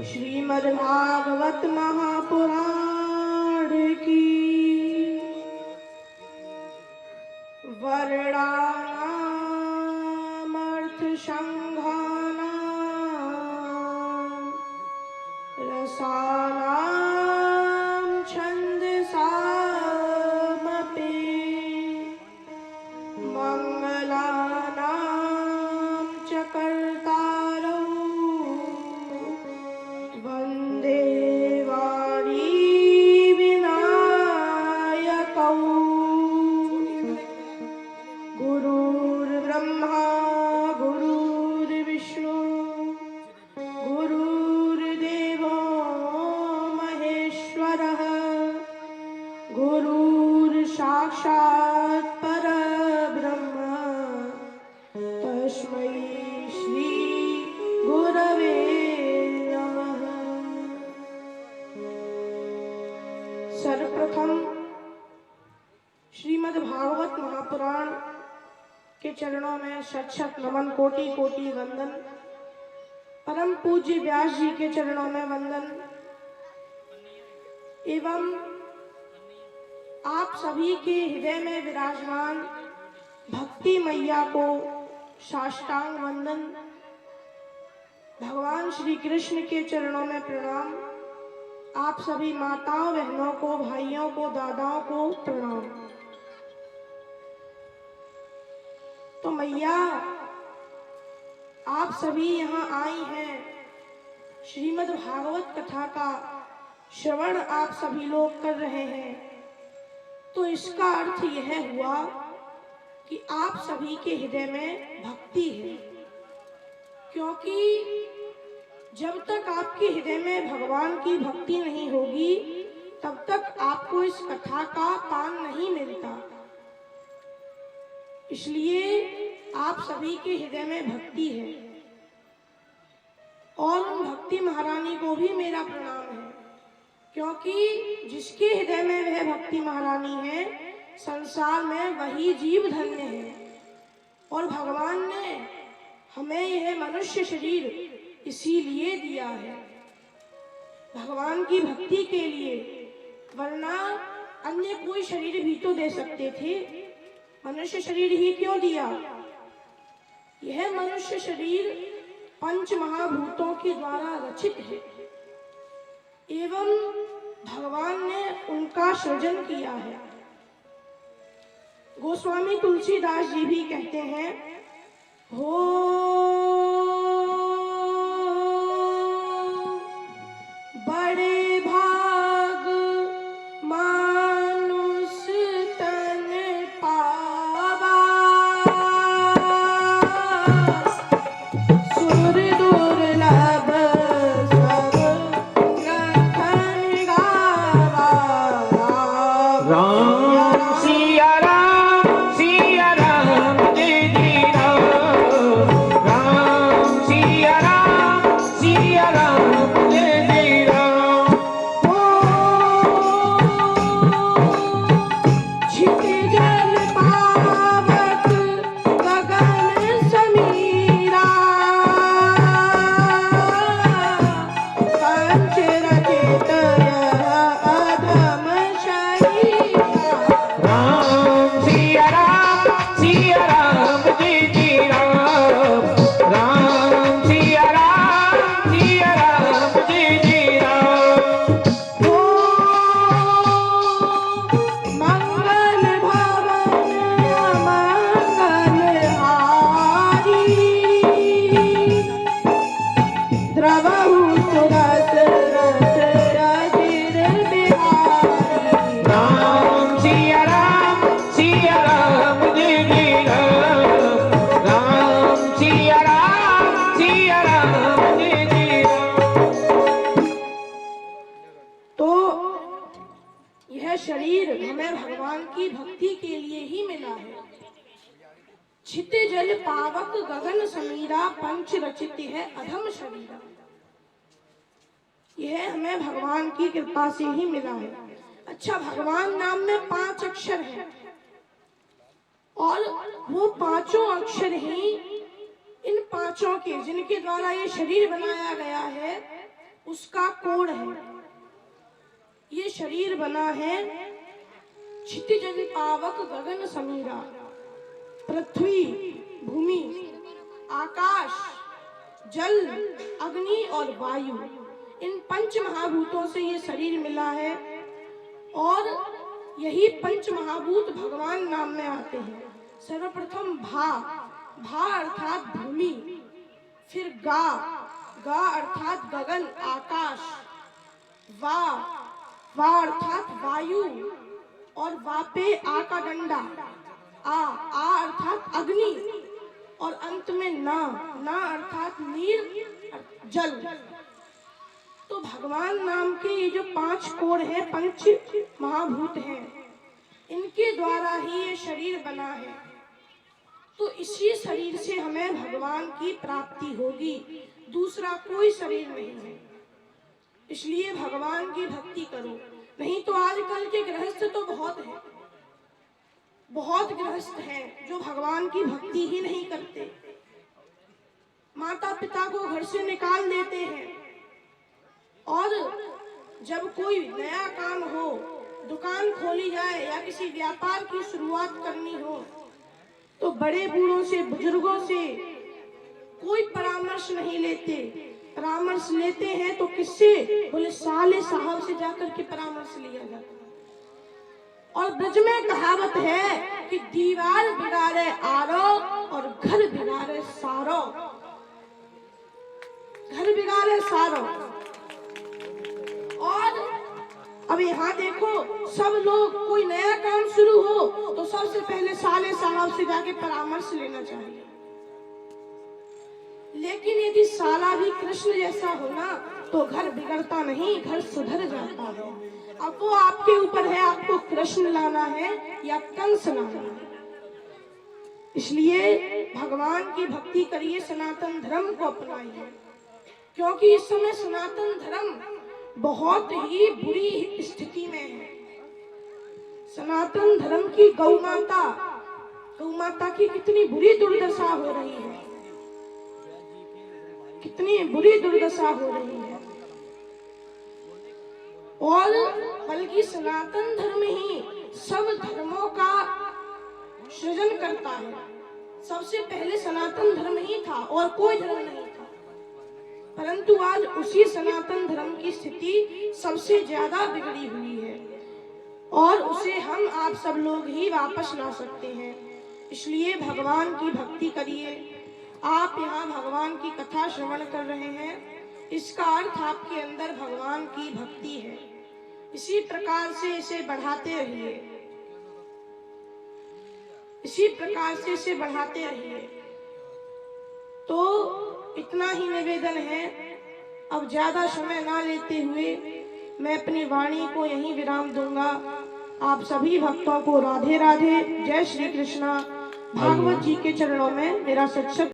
श्रीमद्भागवत महापुराण की वर्णानामर्थ संघानां रसानां छन्दसामपि मंगलानां च कर्तारौ वन्दे वाणी विनायकौ। गुरुर्ब्रह्मा गुरुर्विष्णु गुरुर्देवो महेश्वरः गुरुर्साक्षात् परब्रह्म तस्मै श्री गुरवे नमः। सर्वप्रथम श्रीमद्भागवत महापुराण के चरणों में शत शत नमन, कोटि कोटि वंदन। परम पूज्य व्यास जी के चरणों में वंदन एवं आप सभी के हृदय में विराजमान भक्ति मैया को साष्टांग वंदन। भगवान श्री कृष्ण के चरणों में प्रणाम। आप सभी माताओं बहनों को, भाइयों को, दादाओं को प्रणाम। तो मैया आप सभी यहाँ आई हैं, श्रीमद् भागवत कथा का श्रवण आप सभी लोग कर रहे हैं, तो इसका अर्थ यह हुआ कि आप सभी के हृदय में भक्ति है। क्योंकि जब तक आपके हृदय में भगवान की भक्ति नहीं होगी तब तक आपको इस कथा का पान नहीं मिलता। इसलिए आप सभी के हृदय में भक्ति है और उन भक्ति महारानी को भी मेरा प्रणाम है। क्योंकि जिसके हृदय में वह भक्ति महारानी है, संसार में वही जीव धन्य है। और भगवान ने हमें यह मनुष्य शरीर इसीलिए दिया है, भगवान की भक्ति के लिए, वरना अन्य कोई शरीर भी तो दे सकते थे। मनुष्य शरीर ही क्यों दिया? यह मनुष्य शरीर पंच महाभूतों के द्वारा रचित है एवं भगवान ने उनका सृजन किया है। गोस्वामी तुलसीदास जी भी कहते हैं, हो बड़े भाग मानुष तन पावा, सुर दुर्लभ सब ग्रंथन गावा। राम सिया राम जय जय राम। राम सिया राम जय जय राम। छित जल पावक गगन समीरा, पंच रचित यह अधम शरीरा। राम सिया राम जय जय राम। राम सिया राम जय जय राम। ओ मंगल भवन मंगलहारी, द्रवहु सुरस रस अजिर बिहारी। राम सिया राम जय जय राम। राम सिया राम जय जय राम। तो यह शरीर हमें भगवान की भक्ति के लिए ही मिला है। छित जल पावक गगन समीरा, पंच रचित है अधम शरीरा। यह हमें भगवान की कृपा से ही मिला है। अच्छा, भगवान नाम में 5 अक्षर हैं और वो पांचों अक्षर ही इन पांचों के जिनके द्वारा ये शरीर बनाया गया है, उसका कोड है। ये शरीर बना है क्षितिज पावक गगन समीरा, पृथ्वी, भूमि, आकाश, जल, अग्नि और वायु, इन पंच महाभूतों से ये शरीर मिला है। और यही पंच महाभूत भगवान नाम में आते हैं। सर्वप्रथम भा, भा अर्थात भूमि, फिर गा, गा अर्थात गगन आकाश, वा, वा अर्थात वायु, और वा पे आ का डंडा, आ अर्थात अग्नि, और अंत में ना, ना अर्थात नीर, जल। तो भगवान नाम के ये जो 5 कोड है, पंच महाभूत हैं, इनके द्वारा ही ये शरीर बना है। तो इसी शरीर से हमें भगवान की प्राप्ति होगी, दूसरा कोई शरीर नहीं है। इसलिए भगवान की भक्ति करो। नहीं तो आजकल के गृहस्थ तो बहुत हैं, बहुत गृहस्थ हैं जो भगवान की भक्ति ही नहीं करते। माता पिता को घर से निकाल देते हैं, और जब कोई नया काम हो, दुकान खोली जाए या किसी व्यापार की शुरुआत करनी हो, तो बड़े बूढ़ों से, बुजुर्गों से कोई परामर्श नहीं लेते। परामर्श लेते हैं तो किससे? बोले साले साहब से जाकर के परामर्श लिया जाता है। और ब्रज में कहावत है कि दीवार बिगाड़े आरो और घर बिगाड़े सारो, घर बिगाड़े सारो। और अब यहाँ देखो, सब लोग कोई नया काम शुरू हो तो सबसे पहले साले साहब से जाके परामर्श लेना चाहिए। लेकिन यदि साला भी कृष्ण जैसा हो ना, तो घर बिगड़ता नहीं, घर सुधर जाता है। अब वो आपके ऊपर है, आपको कृष्ण लाना है या कंस लाना है। इसलिए भगवान की भक्ति करिए, सनातन धर्म को अपनाइए, क्योंकि इस समय सनातन धर्म बहुत ही बुरी स्थिति में है। सनातन धर्म की गौ माता की कितनी बुरी दुर्दशा हो रही है, कितनी बुरी दुर्दशा हो रही है। और बल्कि सनातन धर्म ही सब धर्मों का सृजन करता है। सबसे पहले सनातन धर्म ही था और कोई धर्म नहीं था, परंतु आज उसी सनातन धर्म की स्थिति सबसे ज्यादा बिगड़ी हुई है, और उसे हम आप सब लोग ही वापस ला सकते हैं। इसलिए भगवान की भक्ति करिए। आप यहाँ भगवान की कथा श्रवण कर रहे हैं, इसका अर्थ आपके अंदर भगवान की भक्ति है। इसी प्रकार से इसे बढ़ाते रहिए, इसी प्रकार से इसे बढ़ाते रहिए। तो इतना ही निवेदन है। अब ज्यादा समय ना लेते हुए मैं अपनी वाणी को यहीं विराम दूंगा। आप सभी भक्तों को राधे राधे, जय श्री कृष्णा। भागवत जी के चरणों में मेरा सच्चा